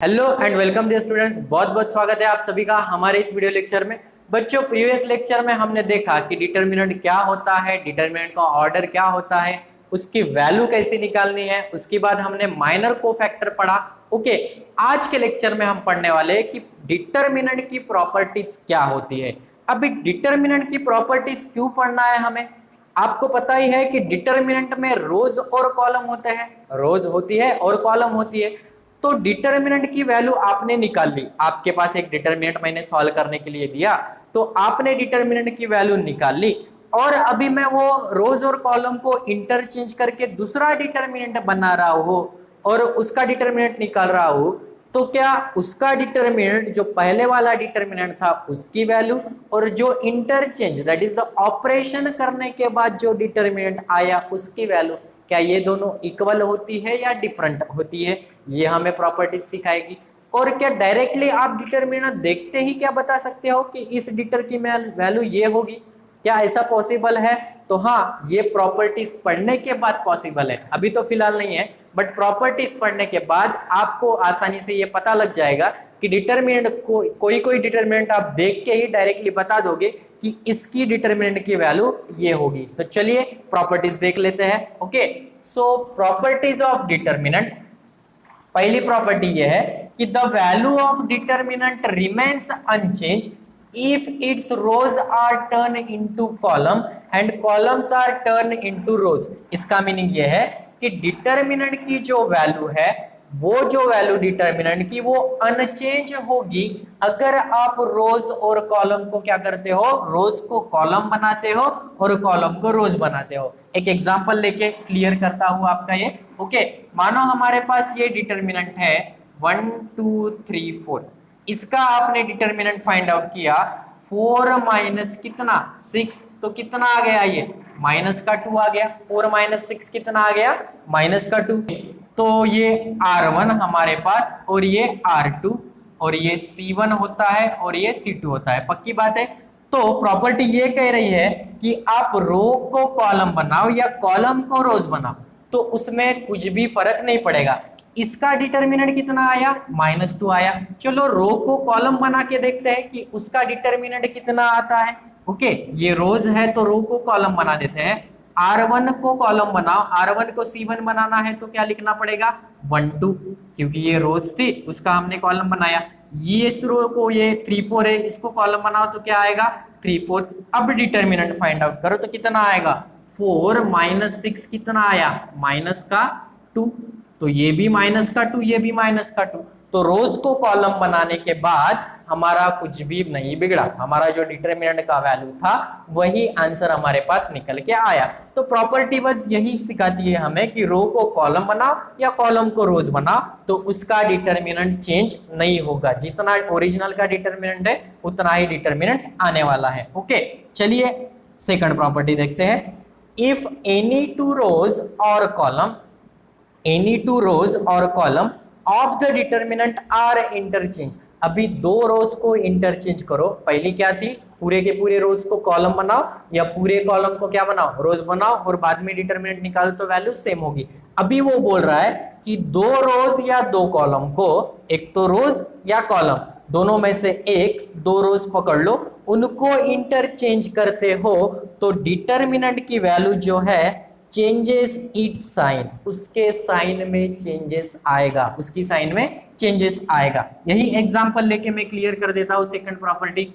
Hello and welcome dear students, बहुत बहुत स्वागत है आप सभी का हमारे इस वीडियो लेक्चर में। बच्चों, प्रीवियस लेक्चर में हमने देखा कि डिटर्मिनेंट क्या होता है, डिटर्मिनेंट का ऑर्डर क्या होता है, उसकी वैल्यू कैसे निकालनी है। उसके बाद हमने माइनर कोफैक्टर पढ़ा। ओके, आज के लेक्चर में हम पढ़ने वाले हैं कि डिटर्मिनेंट की प्रॉपर्टीज क्या होती है। अभी डिटर्मिनेंट की प्रॉपर्टीज क्यों पढ़ना है हमें? आपको पता ही है कि डिटर्मिनेंट में रोज और कॉलम होते हैं, रोज होती है और कॉलम होती है। तो डिटर्मिनेंट की वैल्यू आपने निकाल ली, आपके पास एक डिटर्मिनेंट मैंने सॉल्व करने के लिए दिया, तो आपने डिटर्मिनेंट की वैल्यू निकाल ली। और अभी मैं वो रोज और कॉलम को इंटरचेंज करके दूसरा डिटर्मिनेंट बना रहा हूं और उसका डिटर्मिनेंट निकाल रहा हूं, तो क्या उसका डिटर्मिनेंट जो पहले वाला डिटर्मिनेंट था उसकी वैल्यू और जो interchange that is the operation करने के बाद जो डिटर्मिनेंट आया उसकी वैल्यू, क्या ये दोनों इक्वल होती है या डिफरेंट होती है, ये हमें प्रॉपर्टी सिखाएगी। और क्या डायरेक्टली आप डिटर्मिनेंट देखते ही क्या बता सकते हो कि इस डिटर की वैल्यू ये होगी? क्या ऐसा पॉसिबल है? तो हाँ, ये प्रॉपर्टीज पढ़ने के बाद पॉसिबल है, अभी तो फिलहाल नहीं है, बट प्रॉपर्टीज पढ़ने के बाद आपको आसानी से ये पता लग जाएगा कि डिटर्मिनेंट कोई कोई डिटर्मिनेंट आप देख के ही डायरेक्टली बता दोगे कि इसकी डिटर्मिनेंट की वैल्यू ये होगी। तो चलिए प्रॉपर्टीज देख लेते हैं। Okay, so properties of determinant, पहली प्रॉपर्टी ये है कि the value of determinant remains unchange if its rows are turn into column and columns are turn into rows. इसका मीनिंग ये है कि डिटर्मिनेंट की जो वैल्यू है, वो जो वैल्यू डिटर्मिनेंट की वो अनचेंज होगी अगर आप रोज और कॉलम को क्या करते हो, रोज को कॉलम बनाते हो और कॉलम को रोज बनाते हो। एक एग्जांपल लेके क्लियर करता हूं आपका ये। ओके, मानो हमारे पास ये डिटर्मिनेंट है 1 2 3 4, इसका आपने डिटर्मिनेंट फाइंड आउट किया 4 माइनस कितना 6, तो कितना आ गया, ये माइनस का 2 आ गया। 4 माइनस 6 कितना आ गया, माइनस का 2। तो ये R1 हमारे पास और ये R2 और ये C1 होता है और ये C2 होता है, पक्की बात है। तो प्रॉपर्टी ये कह रही है कि आप रो को कॉलम बनाओ या कॉलम को रोज बनाओ, तो उसमें कुछ भी फर्क नहीं पड़ेगा। इसका डिटर्मिनेंट कितना आया, -2 आया। चलो रो को कॉलम बना के देखते हैं कि उसका डिटर्मिनेंट कितना आता है। ओके, ये रोज है तो रो को कॉलम बना देते हैं। R1 को कॉलम बनाओ, R1 को C1 बनाना है तो क्या लिखना पड़ेगा, 1 2, क्योंकि ये रोज थी उसका हमने कॉलम बनाया। ये इस रो को, ये 3 4 है, इसको कॉलम बनाओ तो क्या आएगा, 3 4। अब डिटर्मिनेंट फाइंड आउट करो तो कितना आएगा, 4 माइनस 6 कितना आया, माइनस का 2। तो ये भी माइनस का 2, ये भी माइनस का 2। तो रोज को कॉलम बनाने के बाद हमारा कुछ भी नहीं बिगड़ा, हमारा जो डिटर्मिनेंट का वैल्यू था वही आंसर हमारे पास निकल के आया। तो प्रॉपर्टी बस यही सिखाती है हमें कि रो को कॉलम बनाओ या कॉलम को रोज बनाओ तो उसका डिटर्मिनेंट चेंज नहीं होगा, जितना ओरिजिनल का डिटर्मिनेंट है उतना ही डिटर्मिनेंट आने वाला है। ओके, चलिए सेकंड प्रॉपर्टी देखते हैं। इफ एनी टू रोज और कॉलम, एनी टू रोज और column of the determinant are interchange. अभी दो रोज को इंटरचेंज करो, पहली क्या थी, पूरे के पूरे रोज को कॉलम बनाओ या पूरे कॉलम को क्या बनाओ, रोज बनाओ और बाद में डिटर्मिनेंट निकालो तो वैल्यू सेम होगी। अभी वो बोल रहा है कि दो रोज या दो कॉलम को, एक तो रोज या कॉलम, दोनों में से एक दो रोज पकड़ लो, उनको इंटरचेंज करते हो तो डिटर्मिनेंट की वैल्यू जो है चेंजेस इट्स साइन, उसके साइन में चेंजेस आएगा, उसकी साइन में चेंजेस आएगा। यही एग्जांपल लेके मैं क्लियर कर देता हूं second property.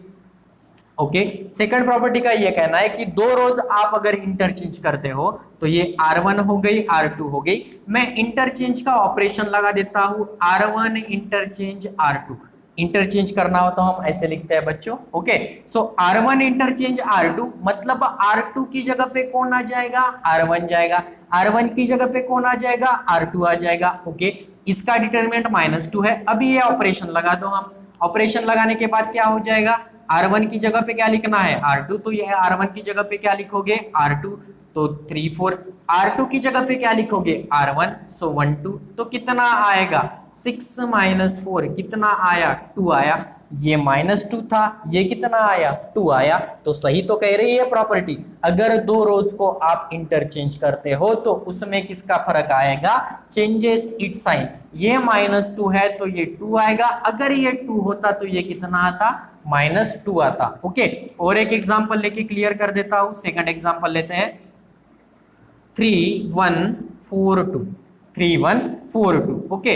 Okay, second property का ये कहना है कि दो रोज आप अगर इंटरचेंज करते हो तो ये R1 हो गई, R2 हो गई। मैं इंटरचेंज का ऑपरेशन लगा देता हूं, R1 इंटरचेंज R2। इंटरचेंज करना हो तो हम ऐसे लिखते हैं बच्चों। ओके, सो R1 इंटरचेंज R2 मतलब R2 की जगह पे कौन आ जाएगा, R1 जाएगा, R1 की जगह पे कौन आ जाएगा, R2 आ जाएगा। ओके, इसका डिटर्मिनेंट -2 है। अभी ये ऑपरेशन लगा दो हम, ऑपरेशन लगाने के बाद क्या हो जाएगा, R1 की जगह पे क्या लिखना है, R2, तो ये R1 की जगह पे क्या लिखोगे, R2, तो 3 4। R2 की जगह पे क्या लिखोगे, R1, सो 1 2, तो कितना आएगा, 6 माइनस 4 कितना आया, 2 आया। ये -2 था, ये कितना आया, 2 आया। तो सही तो कह रही है प्रॉपर्टी, अगर दो रोज को आप इंटरचेंज करते हो तो उसमें किसका फर्क आएगा, चेंजेस इट साइन। ये -2 है तो ये 2 आएगा, अगर ये 2 होता तो ये कितना आता, -2 आता। ओके, और एक एग्जांपल लेके क्लियर कर देता हूं। सेकंड एग्जांपल लेते हैं, 3142, 3142। ओके,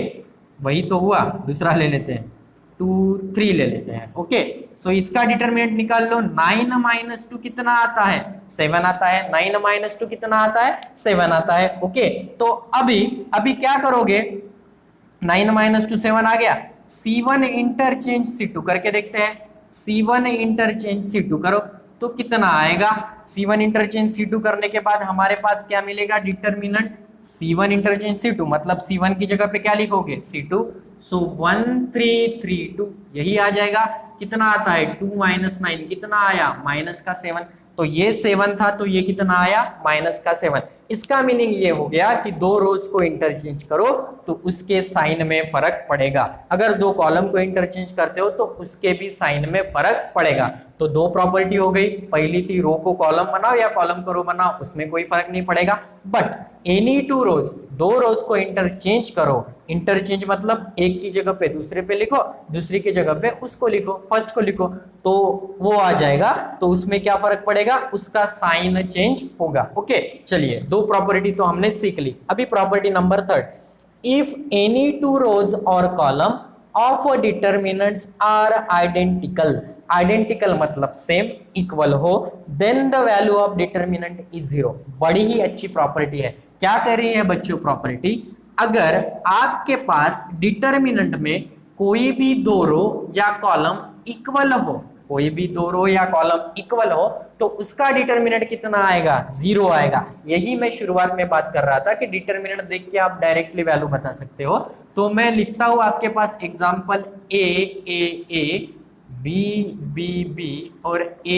वही तो हुआ। दूसरा ले लेते हैं, 2 3 ले लेते हैं। ओके, सो इसका डिटरमिनेंट निकाल लो। 9 - 2 कितना आता है, 7 आता है। 9 - 2 कितना आता है, 7 आता है। ओके, तो अभी क्या करोगे, 9 - 2 7 आ गया, C1 इंटरचेंज C2 करके देखते हैं। C1 इंटरचेंज C2 करो तो कितना आएगा। C1 इंटरचेंज C2 करने के बाद हमारे पास क्या मिलेगा, डिटरमिनेंट C1 इंटरचेंज C2, मतलब C1 की जगह पे क्या लिखोगे, C2। सो 1332 यही आ जाएगा। कितना आता है, 2 - 9 कितना आया, -7। तो ये 7 था तो ये कितना आया, -7। इसका मीनिंग ये हो गया कि दो रोज को इंटरचेंज करो तो उसके साइन में फर्क पड़ेगा। अगर दो कॉलम को इंटरचेंज करते हो तो उसके भी साइन में फर्क पड़ेगा। तो दो प्रॉपर्टी हो गई, पहली थी रो को कॉलम बनाओ या कॉलम को रो बनाओ, उसमें कोई फर्क नहीं पड़ेगा। बट एनी टू रोज, दो रोज को इंटरचेंज करो, इंटरचेंज मतलब एक की जगह पे दूसरे पे लिखो, दूसरी की जगह पे उसको लिखो, फर्स्ट को लिखो, तो वो आ जाएगा। तो उसमें क्या फर्क पड़ेगा, उसका साइन चेंज होगा। ओके, चलिए दो प्रॉपर्टी तो हमने सीख ली। अभी property number 3, if any two rows और column of determinants are identical, identical मतलब सेम, इक्वल हो, then the value of determinant is 0। बड़ी ही अच्छी प्रॉपर्टी है। क्या कर रही है बच्चों प्रॉपर्टी, अगर आपके पास डिटरमिनेंट में कोई भी दो रो या कॉलम इक्वल हो, कोई भी दो रो या कॉलम इक्वल हो, तो उसका डिटरमिनेंट कितना आएगा, 0 आएगा। यही मैं शुरुआत में बात कर रहा था कि डिटरमिनेंट देख के आप डायरेक्टली वैल्यू बता सकते हो। तो मैं लिखता हूं आपके पास example A B B B और A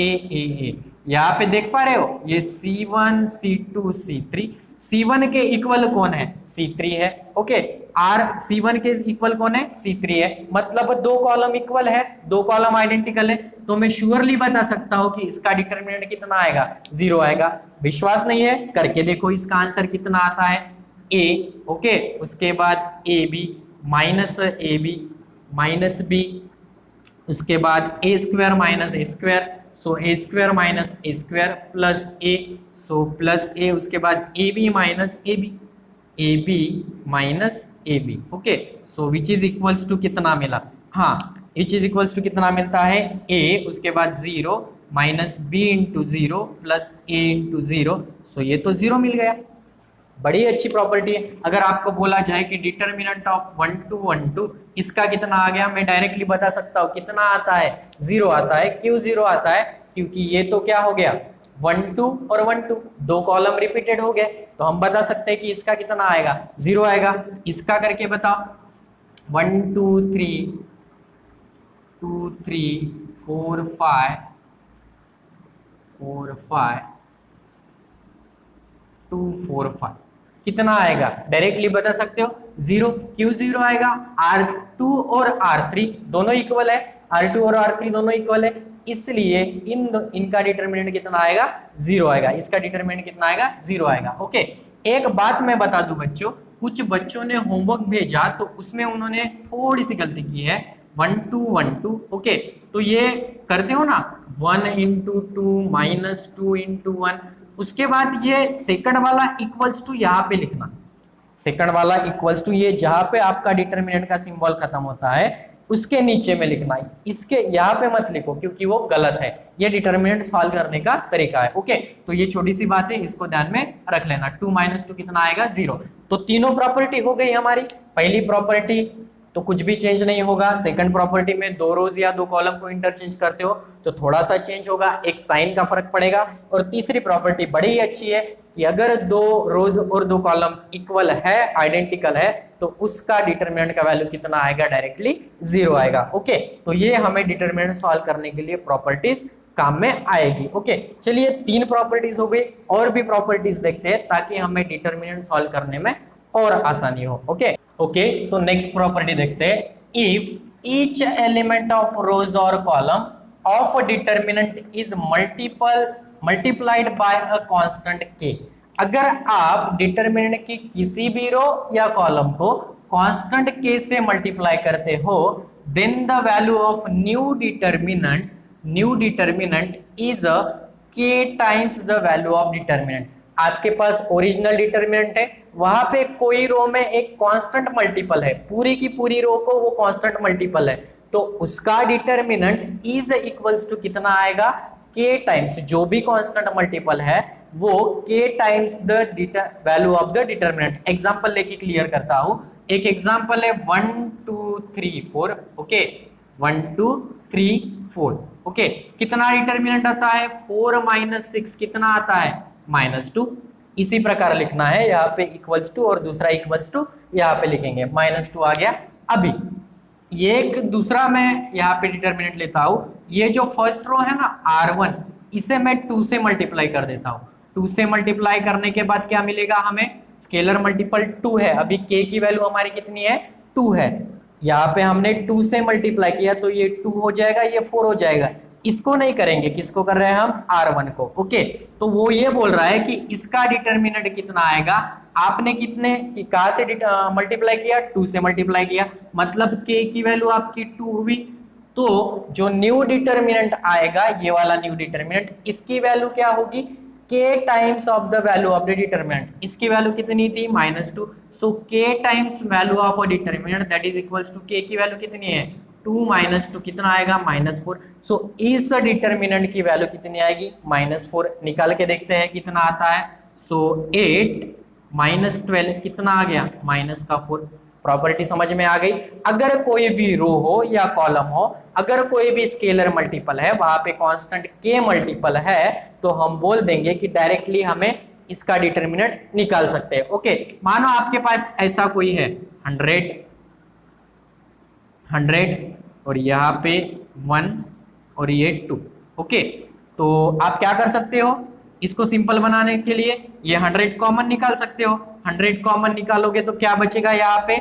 यहाँ पे देख पा रहे हो, ये C1 C2 C3, C1 के इक्वल कौन है, C3 है। ओके, R C1 के इक्वल कौन है, C3 है, मतलब दो कॉलम इक्वल है, दो कॉलम आइडेंटिकल है। तो मैं श्योरली बता सकता हूं कि इसका डिटरमिनेंट कितना आएगा, 0 आएगा। विश्वास नहीं है, करके देखो, इसका आंसर कितना आता है, A। ओके, उसके बाद AB माइनस B, उसके बाद A square minus A square, so A square minus A square plus A, so plus A, उसके बाद AB minus AB minus AB। Okay, so which is equals to कितना मिला, हाँ विच is equals to कितना मिलता है, A, उसके बाद 0 minus B into 0 plus A into 0, सो ये तो 0 मिल गया। बड़ी अच्छी प्रॉपर्टी है। अगर आपको बोला जाए कि डिटरमिनेंट ऑफ 1 2 1 2 इसका कितना आ गया, मैं डायरेक्टली बता सकता हूँ कितना आता है, 0 आता है। क्यों 0 आता है, क्योंकि ये तो क्या हो गया, 1 2 और 1 2 दो कॉलम रिपीटेड हो गए, तो हम बता सकते हैं कि इसका कितना आएगा, 0 आएगा। इसका करके बताओ, 1 2 3 2 3 4 5 4 5 2 4 5 कितना आएगा, डायरेक्टली बता सकते हो, 0। क्यों 0 आएगा, R2 और R3 दोनों इक्वल है, R2 और R3 दोनों इक्वल है, इसलिए इनका डिटरमिनेंट कितना आएगा, 0 आएगा। इसका डिटरमिनेंट कितना आएगा, 0 आएगा। ओके, एक बात मैं बता दूं बच्चों, कुछ बच्चों ने होमवर्क भेजा तो उसमें उन्होंने थोड़ी सी गलती की है, 1 2 1 2। ओके, तो ये करते हो ना, 1 इंटू 2 माइनस 2 इंटू 1, उसके बाद ये सेकंड वाला इक्वल्स टू यहाँ पे लिखना, सेकंड वाला इक्वल्स टू ये जहां पे आपका डिटरमिनेंट का सिंबल खत्म होता है उसके नीचे में लिखना है, इसके यहाँ पे मत लिखो क्योंकि वो गलत है। ये डिटरमिनेंट सॉल्व करने का तरीका है। ओके, तो ये छोटी सी बात है, इसको ध्यान में रख लेना। 2 माइनस 2 कितना आएगा, 0। तो तीनों प्रॉपर्टी हो गई हमारी। पहली प्रॉपर्टी तो कुछ भी चेंज नहीं होगा, सेकंड प्रॉपर्टी में दो रोज या दो कॉलम को इंटरचेंज करते हो तो थोड़ा सा चेंज होगा, एक साइन का फर्क पड़ेगा। और तीसरी प्रॉपर्टी बड़ी ही अच्छी है कि अगर दो रोज और दो कॉलम इक्वल है, आइडेंटिकल है, तो उसका डिटरमिनेंट का वैल्यू कितना आएगा, डायरेक्टली 0 आएगा। ओके, तो ये हमें डिटरमिनेंट सॉल्व करने के लिए प्रॉपर्टीज काम में आएगी। ओके, चलिए 3 प्रॉपर्टीज हो गई, और भी प्रॉपर्टीज देखते हैं ताकि हमें डिटरमिनेंट सॉल्व करने में और आसानी हो। ओके, ओके, तो नेक्स्ट प्रॉपर्टी देखते हैं। If each element of rows और column of determinant is multiplied by a constant K. अगर आप डिटर्मिनेंट की किसी भी रो या कॉलम को कांस्टेंट के से मल्टीप्लाई करते हो, then the value of new determinant is K times the value of determinant. आपके पास ओरिजिनल डिटर्मिनेंट है, वहां पे कोई रो में एक कांस्टेंट मल्टीपल है, पूरी की पूरी रो को वो कांस्टेंट मल्टीपल है, तो उसका डिटर्मिनेंट इज इक्वल्स टू कितना आएगा, के टाइम्स जो भी कांस्टेंट मल्टीपल है वो के times the value of the determinant. Example लेके क्लियर करता हूं। एक एग्जांपल है 1 2 3 4। ओके, 1 2 3 4। ओके, कितना डिटर्मिनेंट आता है, 4 - 6 कितना आता है, -2। इसी प्रकार लिखना है, यहाँ पे इक्वल्स टू और दूसरा इक्वल्स टू यहाँ पे लिखेंगे, -2 आ गया। अभी ये एक दूसरा मैं यहाँ पे डिटर्मिनेंट लेता हूं। ये जो फर्स्ट रो है ना R1, इसे मैं 2 से मल्टीप्लाई कर देता हूं। 2 से मल्टीप्लाई करने के बाद क्या मिलेगा हमें, स्केलर मल्टीपल 2 है। अभी k की वैल्यू हमारी कितनी है, 2 है। यहाँ पे हमने 2 से मल्टीप्लाई किया तो ये 2 हो जाएगा, ये 4 हो जाएगा। इसको नहीं करेंगे, किसको कर रहे हैं हम, R1 को। ओके, तो वो ये बोल रहा है कि इसका डिटर्मिनेंट कितना आएगा। आपने कितने कहां से मल्टीप्लाई किया, 2 से मल्टीप्लाई किया, मतलब k की वैल्यू आपकी 2 हुई। तो जो न्यू डिटर्मिनेंट आएगा, ये वाला न्यू डिटर्मिनेंट, इसकी वैल्यू क्या होगी, k times of the value of the determinant. इसकी वैल्यू कितनी थी, -2। So k times value of a determinant that is equals to k की वैल्यू कितनी है, 2 - 2 कितना आएगा, -4। सो इस डिटर्मिनेंट की वैल्यू कितनी आएगी, -4। निकाल के देखते हैं कितना आता है। सो 8 - 12 कितना आ गया, -4। प्रॉपर्टी समझ में आ गई। अगर कोई भी रो हो या कॉलम हो, अगर कोई भी स्केलर मल्टीपल है, वहां पे कांस्टेंट के मल्टीपल है, तो हम बोल देंगे कि डायरेक्टली हमें इसका डिटर्मिनेंट निकाल सकते हैं। ओके, मानो आपके पास ऐसा कोई है 100 और यहाँ पे 1 और ये 2। ओके, तो आप क्या कर सकते हो, इसको सिंपल बनाने के लिए ये 100 कॉमन निकाल सकते हो। 100 कॉमन निकालोगे तो क्या बचेगा, यहाँ पे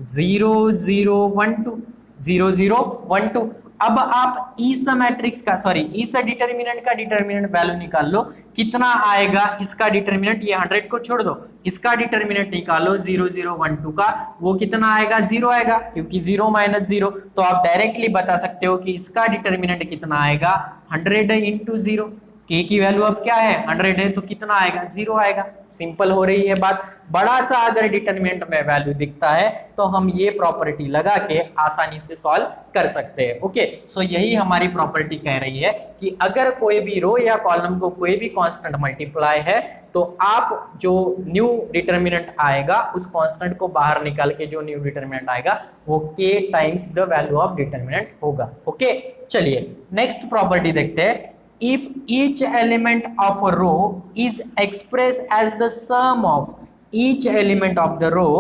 0 0 1 2 0 0 1 2। अब आप इस मैट्रिक्स का इस डिटर्मिनेंट का डिटर्मिनेंट वैल्यू निकाल लो, कितना आएगा इसका डिटर्मिनेंट। ये 100 को छोड़ दो, इसका डिटर्मिनेंट निकालो 0 0 1 2 का, वो कितना आएगा, 0 आएगा, क्योंकि 0 - 0। तो आप डायरेक्टली बता सकते हो कि इसका डिटर्मिनेंट कितना आएगा, 100 × 0। k की वैल्यू अब क्या है, 100 है, तो कितना आएगा, 0 आएगा। सिंपल हो रही है बात। बड़ा सा अगर डिटर्मिनेंट में वैल्यू दिखता है तो हम ये प्रॉपर्टी लगा के आसानी से सॉल्व कर सकते हैं। ओके, सो यही हमारी प्रॉपर्टी कह रही है कि अगर कोई भी रो या कॉलम को कोई भी कांस्टेंट मल्टीप्लाई है, तो आप जो न्यू डिटर्मिनेंट आएगा उस कांस्टेंट को बाहर निकाल के जो न्यू डिटर्मिनेंट आएगा वो k times the value of determinant होगा। ओके, चलिए नेक्स्ट प्रॉपर्टी देखते हैं। If each element of a row is expressed as the sum of each element of the row,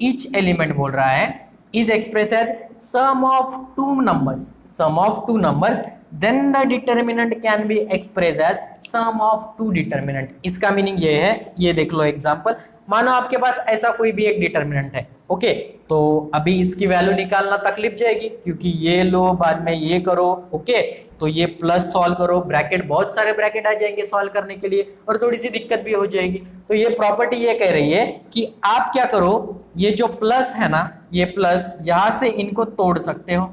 each element बोल रहा है is expressed as sum of two numbers, then the determinant can be expressed as sum of two determinant। इसका meaning ये है, ये देख लो example. मानो आपके पास ऐसा कोई भी एक डिटर्मिनेंट है। ओके, तो अभी इसकी वैल्यू निकालना तकलीफ जाएगी, क्योंकि ये लो बाद में ये करो। ओके, तो ये प्लस सॉल्व करो, ब्रैकेट बहुत सारे ब्रैकेट आ जाएंगे सॉल्व करने के लिए, और थोड़ी सी दिक्कत भी हो जाएगी। तो ये प्रॉपर्टी ये कह रही है कि आप क्या करो, ये जो प्लस है ना, ये प्लस यहां से इनको तोड़ सकते हो,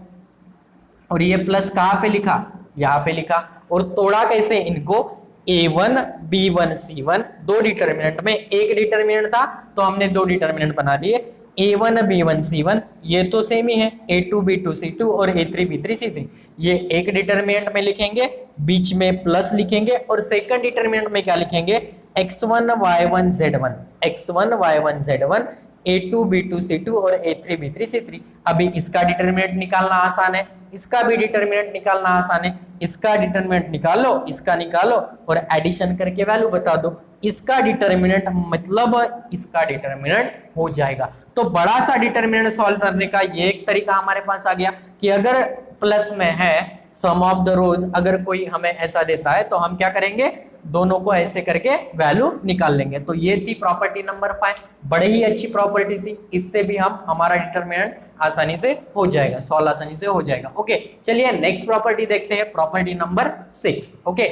और ये प्लस कहाँ पे लिखा, यहाँ पे लिखा। और तोड़ा कैसे इनको, A1 B1 C1 दो डिटर्मिनेंट में, एक डिटर्मिनेंट था तो हमने दो डिटर्मिनेंट बना दिए। A1 B1 C1 ये तो सेम ही है, A2 B2 C2 और A3 B3 C3। ये एक डिटर्मिनेंट में लिखेंगे, बीच में प्लस लिखेंगे, और सेकंड डिटर्मिनेंट में क्या लिखेंगे, X1 Y1 Z1, X1 Y1 Z1, A2 B2 C2 और A3 B3 C3। अभी इसका डिटर्मिनेंट निकालना आसान है, इसका भी डिटर्मिनेंट निकालना आसान है। इसका डिटर्मिनेंट निकालो, इसका निकालो, और एडिशन करके वैल्यू बता दो। इसका डिटर्मिनेंट मतलब इसका डिटर्मिनेंट हो जाएगा। तो बड़ा सा डिटर्मिनेंट सॉल्व करने का ये एक तरीका हमारे पास आ गया कि अगर प्लस में है सम ऑफ द रोज अगर कोई हमें ऐसा देता है तो हम क्या करेंगे, दोनों को ऐसे करके वैल्यू निकाल लेंगे। तो ये थी प्रॉपर्टी नंबर 5, बड़ी ही अच्छी प्रॉपर्टी थी, इससे भी हम हमारा डिटरमिनेंट आसानी से हो जाएगा, सॉल्व आसानी से हो जाएगा। ओके, चलिए नेक्स्ट प्रॉपर्टी देखते हैं, प्रॉपर्टी नंबर 6। ओके,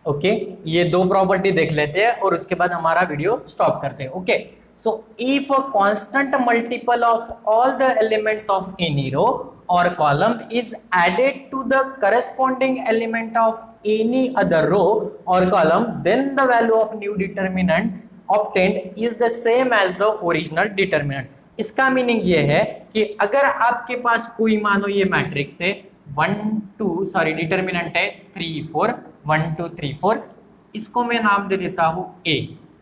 ओके, ये दो प्रॉपर्टी देख लेते हैं और उसके बाद हमारा वीडियो स्टॉप करते हैं। Okay, so if a constant multiple of all the elements of any row or column is added to the corresponding element of any other row or column, then the value of new determinant obtained is the same as the original determinant। इसका meaning ये है कि अगर आपके पास कोई मानो ये matrix है 1 2 सॉरी डिटरमिनेंट है 3 4 1 2 3 4, इसको मैं नाम दे देता हूं A।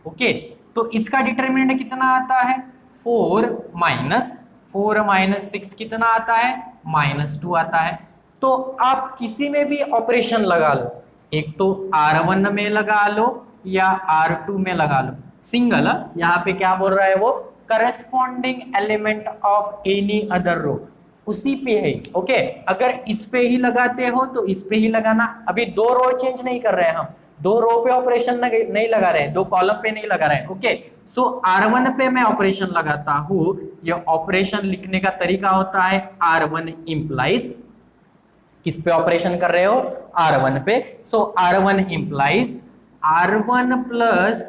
ओके, तो इसका डिटरमिनेंट कितना आता है 4 माइनस 6 कितना आता है -2 आता है। तो आप किसी में भी ऑपरेशन लगा लो, एक तो R1 में लगा लो या R2 में लगा लो, सिंगल, यहाँ पे क्या बोल रहा है वो, corresponding element of any other row, उसी पे है। ओके, अगर इस पे ही लगाते हो तो इस पे ही लगाना, अभी दो रो चेंज नहीं कर रहे हैं हम, दो रो पे ऑपरेशन नहीं लगा रहे हैं, दो कॉलम पे नहीं लगा रहे हैं। ओके, सो R1 पे मैं ऑपरेशन लगाता हूं, ये ऑपरेशन लिखने का तरीका होता है R1 इंप्लाइज, किस पे ऑपरेशन कर रहे हो, R1 पे। सो R1 implies R1 plus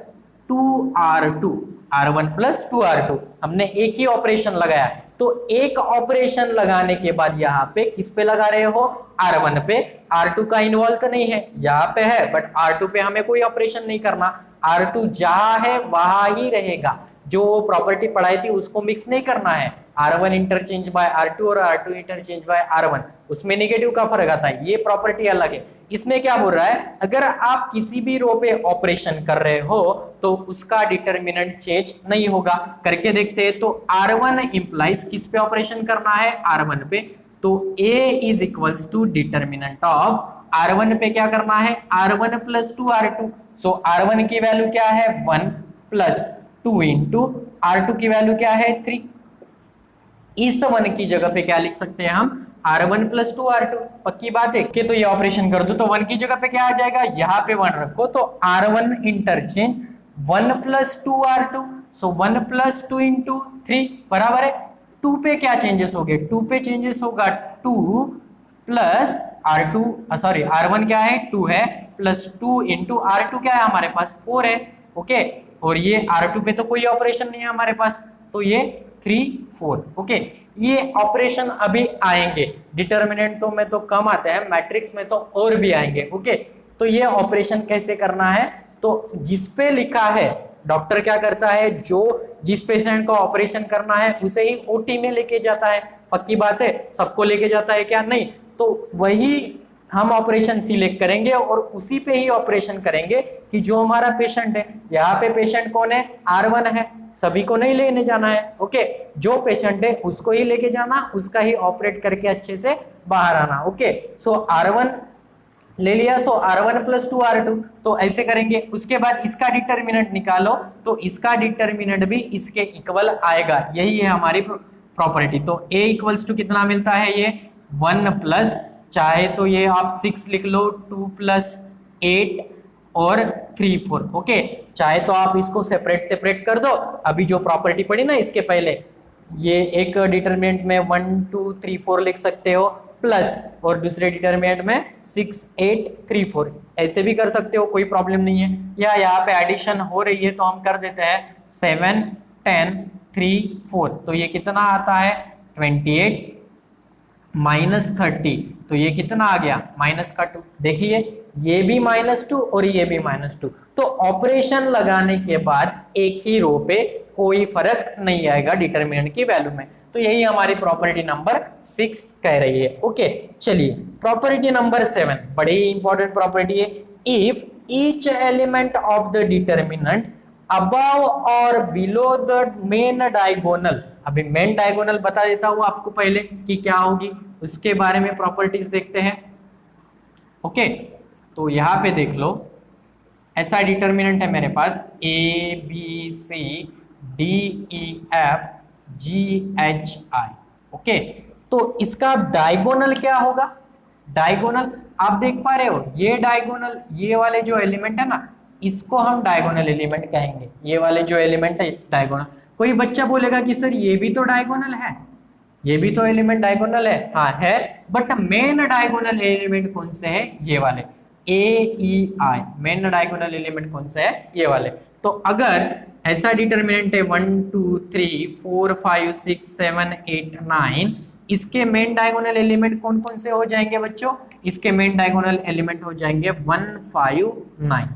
2R2, R1 plus 2R2, हमने एक ही ऑपरेशन लगाया। तो एक ऑपरेशन लगाने के बाद यहाँ पे किस पे लगा रहे हो, R1 पे, R2 का इन्वॉल्व तो नहीं है, यहाँ पे है, बट R2 पे हमें कोई ऑपरेशन नहीं करना, R2 जहां है वहां ही रहेगा, जो प्रॉपर्टी पढ़ाई थी उसको मिक्स नहीं करना है, R1 इंटरचेंज बाय R2 और R2 इंटरचेंज बाय R1, उसमें नेगेटिव का फर्क आता है, ये प्रॉपर्टी अलग है। इसमें क्या बोल रहा है, अगर आप किसी भी रो पे ऑपरेशन कर रहे हो तो उसका डिटरमिनेंट चेंज नहीं होगा। करके देखते हैं, तो R1 इंप्लाइज किस पे ऑपरेशन करना है, R1 पे, तो A is equals to determinant of R1 पे क्या करना है, R1 प्लस 2R2। सो R1 की वैल्यू क्या है 1 प्लस 2 इंटू R2 की वैल्यू क्या है 3। इस 1 की जगह पे क्या लिख सकते हैं हम, R1 प्लस 2R2, पक्की बात है कि, तो ये ऑपरेशन कर दो तो 1 की जगह पे क्या आ जाएगा, यहाँ पे 1 रखो, तो R1 इंटरचेंज 1 प्लस 2R2, सो 1 प्लस 2 इंटू 3 बराबर है 2 पे क्या चेंजेस हो गए, 2 पे चेंजेस होगा 2 प्लस R2, सॉरी R1 क्या है 2 है, प्लस 2 इंटू R2 क्या है हमारे पास 4 है। ओके, और ये R2 पे तो कोई ऑपरेशन नहीं है हमारे पास, तो ये 3 4। ओके, ये ऑपरेशन अभी आएंगे, डिटरमिनेंट तो में तो कम आते हैं, मैट्रिक्स में तो और भी आएंगे। ओके, तो ये ऑपरेशन कैसे करना है, तो जिस पे लिखा है, डॉक्टर क्या करता है, जो जिस पेशेंट को ऑपरेशन करना है उसे ही ओटी में लेके जाता है, पक्की बात है, सबको लेके जाता है क्या, नहीं, तो वही हम ऑपरेशन सिलेक्ट करेंगे और उसी पे ही ऑपरेशन करेंगे कि जो हमारा पेशेंट है, यहाँ पे पेशेंट कौन है, R1 है, सभी को नहीं लेने जाना है। ओके, जो पेशेंट है उसको ही लेके जाना, उसका ही ऑपरेट करके अच्छे से बाहर आना। ओके, सो R1 ले लिया, सो R1 प्लस 2R2, तो ऐसे करेंगे। उसके बाद इसका डिटरमिनेंट निकालो, तो इसका डिटरमिनेंट भी इसके इक्वल आएगा, यही है हमारी प्रॉपर्टी। तो A इक्वल्स टू कितना मिलता है, ये 1 प्लस, चाहे तो ये आप 6 लिख लो, 2 प्लस 8 और 3 4। ओके, चाहे तो आप इसको सेपरेट कर दो, अभी जो प्रॉपर्टी पड़ी ना इसके पहले, ये एक डिटरमिनेंट में 1 2 3 4 लिख सकते हो, प्लस और दूसरे डिटरमिनेंट में 6 8 3 4, ऐसे भी कर सकते हो, कोई प्रॉब्लम नहीं है। या यहाँ पे एडिशन हो रही है तो हम कर देते हैं 7 10 3 4, तो ये कितना आता है 28 माइनस 30, तो ये कितना आ गया माइनस का 2। देखिए ये भी -2 और ये भी -2, तो ऑपरेशन लगाने के बाद एक ही रो पे कोई फर्क नहीं आएगा डिटरमिनेंट की वैल्यू में। तो यही हमारी प्रॉपर्टी नंबर 6 कह रही है। ओके, चलिए प्रॉपर्टी नंबर 7 बड़ी इंपॉर्टेंट प्रॉपर्टी है। If each element of the determinant above और बिलो द मेन डायगोनल, अभी मेन डायगोनल बता देता हूं आपको पहले कि क्या होगी, उसके बारे में प्रॉपर्टीज देखते हैं। ओके, तो यहां पे देख लो, ऐसा डिटरमिनेंट है मेरे पास A B C D E F GHI। Okay, तो इसका डायगोनल क्या होगा? डायगोनल आप देख पा रहे हो, ये डायगोनल, ये वाले जो एलिमेंट है ना, इसको हम डायगोनल एलिमेंट कहेंगे। ये वाले जो एलिमेंट है डायगोनल। कोई बच्चा बोलेगा कि सर ये भी तो डायगोनल है, ये भी तो एलिमेंट डायगोनल है। हाँ है, बट मेन डायगोनल एलिमेंट कौन से है? ये वाले AEI। मेन डायगोनल एलिमेंट कौन से है? ये वाले। तो अगर ऐसा डिटर्मिनेंट है 1 2 3 4 5 6 7 8 9, इसके मेन डायगोनल एलिमेंट कौन कौन से हो जाएंगे बच्चों? इसके मेन डायगोनल एलिमेंट हो जाएंगे 1 5 9,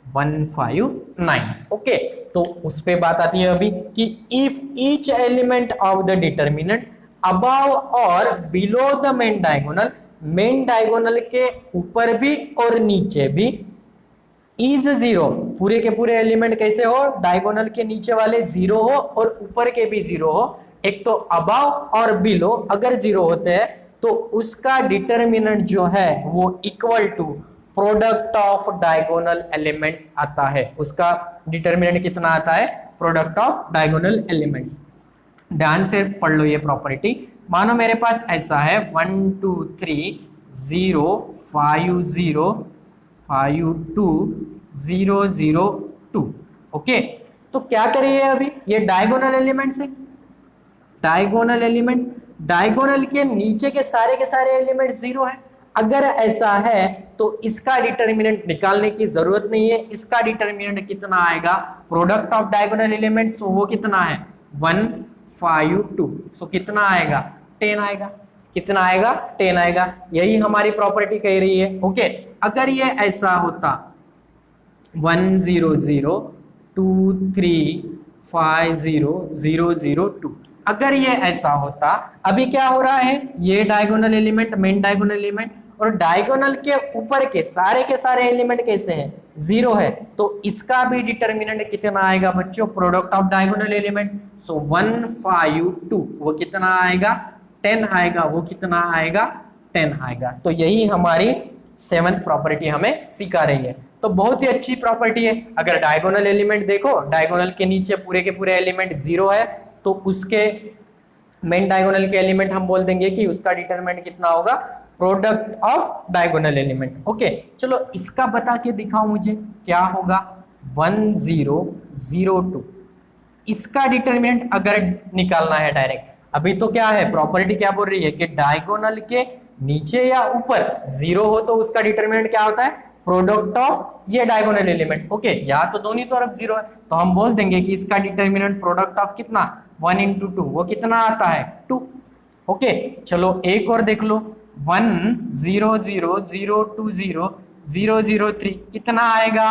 1 5 9। ओके, तो उस पे बात आती है अभी कि if each element of the determinant above और बिलो द मेन डायगोनल के ऊपर भी और नीचे भी इज जीरो, पूरे के पूरे एलिमेंट कैसे हो? डायगोनल के नीचे वाले जीरो हो और ऊपर के भी जीरो हो। एक तो अबव और बिलो अगर जीरो होते हैं तो उसका डिटर्मिनेंट जो है वो equal to product of diagonal elements आता है। उसका डिटर्मिनेंट कितना आता है? Product of diagonal elements. ध्यान से पढ़ लो ये प्रॉपर्टी। मानो मेरे पास ऐसा है 1 2 3 0 5 0 5 2 0 0 2। ओके, तो क्या करिए अभी? ये डायगोनल एलिमेंट्स है, डायगोनल एलिमेंट्स, डायगोनल के नीचे के सारे एलिमेंट जीरो है। अगर ऐसा है तो इसका डिटर्मिनेंट निकालने की जरूरत नहीं है। इसका डिटर्मिनेंट कितना आएगा? प्रोडक्ट ऑफ डायगोनल एलिमेंट्स, तो वो कितना है? 1 5 2। सो कितना आएगा? 10 आएगा। कितना आएगा? 10 आएगा। यही हमारी प्रॉपर्टी कह रही है। ओके, अगर ये ऐसा होता 1 0 0 2 3 5 0 0 0 2, अगर ये ऐसा होता, अभी क्या हो रहा है? ये diagonal element, main diagonal element, और डायगोनल के ऊपर के सारे एलिमेंट कैसे हैं? जीरो है। तो इसका भी डिटर्मिनेंट कितना आएगा बच्चों? Product of diagonal element. सो 1 5 2 वो कितना आएगा? 10 आएगा। वो कितना आएगा? 10 आएगा। तो यही हमारी 7th प्रॉपर्टी हमें सिखा रही है। तो बहुत ही अच्छी प्रॉपर्टी है। अगर डायगोनल एलिमेंट देखो, डायगोनल के नीचे पूरे के पूरे एलिमेंट जीरो है, तो उसके मेन डायगोनल के एलिमेंट हम बोल देंगे कि उसका डिटरमिनेंट कितना होगा? Product of diagonal element. Okay, चलो इसका बता के दिखाओ मुझे क्या होगा। 1 0 0 2, इसका डिटरमिनेंट अगर निकालना है डायरेक्ट, अभी तो क्या है प्रॉपर्टी क्या बोल रही है कि डायगोनल के नीचे या ऊपर जीरो हो तो उसका डिटरमिनेंट क्या होता है? प्रोडक्ट ऑफ ये डायगोनल एलिमेंट। ओके, यहाँ तो दोनों तरफ जीरो है, तो हम बोल देंगे कि इसका डिटरमिनेंट प्रोडक्ट ऑफ कितना? 1 into 2, वो कितना आता है? 2। ओके, चलो एक और देख लो। 1 0 0 0 2 0 0 0 3 कितना आएगा?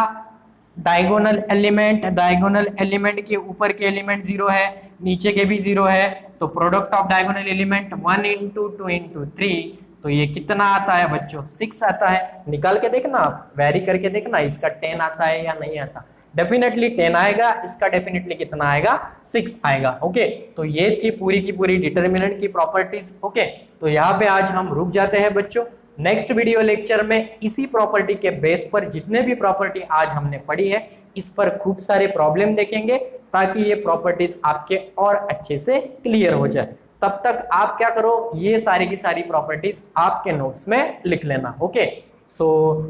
डायगोनल एलिमेंट के ऊपर के एलिमेंट जीरो है, नीचे के भी जीरो है, तो product of diagonal element 1 into 2 into 3, तो ये कितना आता है बच्चों? 6 आता है। निकाल के देखना, आप वेरी करके देखना, इसका 10 आता है या नहीं आता। डेफिनेटली 10 आएगा, इसका डेफिनेटली कितना आएगा? 6 आएगा। ओके, तो ये थी पूरी की पूरी डिटर्मिनेंट की प्रॉपर्टीज। ओके, तो यहाँ पे आज हम रुक जाते हैं बच्चों। नेक्स्ट वीडियो लेक्चर में इसी प्रॉपर्टी के बेस पर जितने भी प्रॉपर्टी आज हमने पढ़ी है, इस पर खूब सारे प्रॉब्लम देखेंगे ताकि ये प्रॉपर्टीज आपके और अच्छे से क्लियर हो जाए। तब तक आप क्या करो, ये सारी की सारी प्रॉपर्टीज आपके नोट्स में लिख लेना। ओके,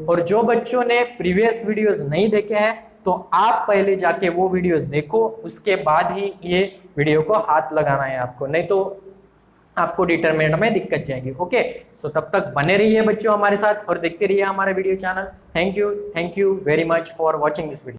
और जो बच्चों ने प्रीवियस वीडियोस नहीं देखे हैं तो आप पहले जाके वो वीडियोस देखो, उसके बाद ही ये वीडियो को हाथ लगाना है आपको, नहीं तो आपको डिटरमिनेंट में दिक्कत जाएगी। ओके, सो तब तक बने रहिए बच्चों हमारे साथ और देखते रहिए हमारा video channel. Thank you very much for watching this video.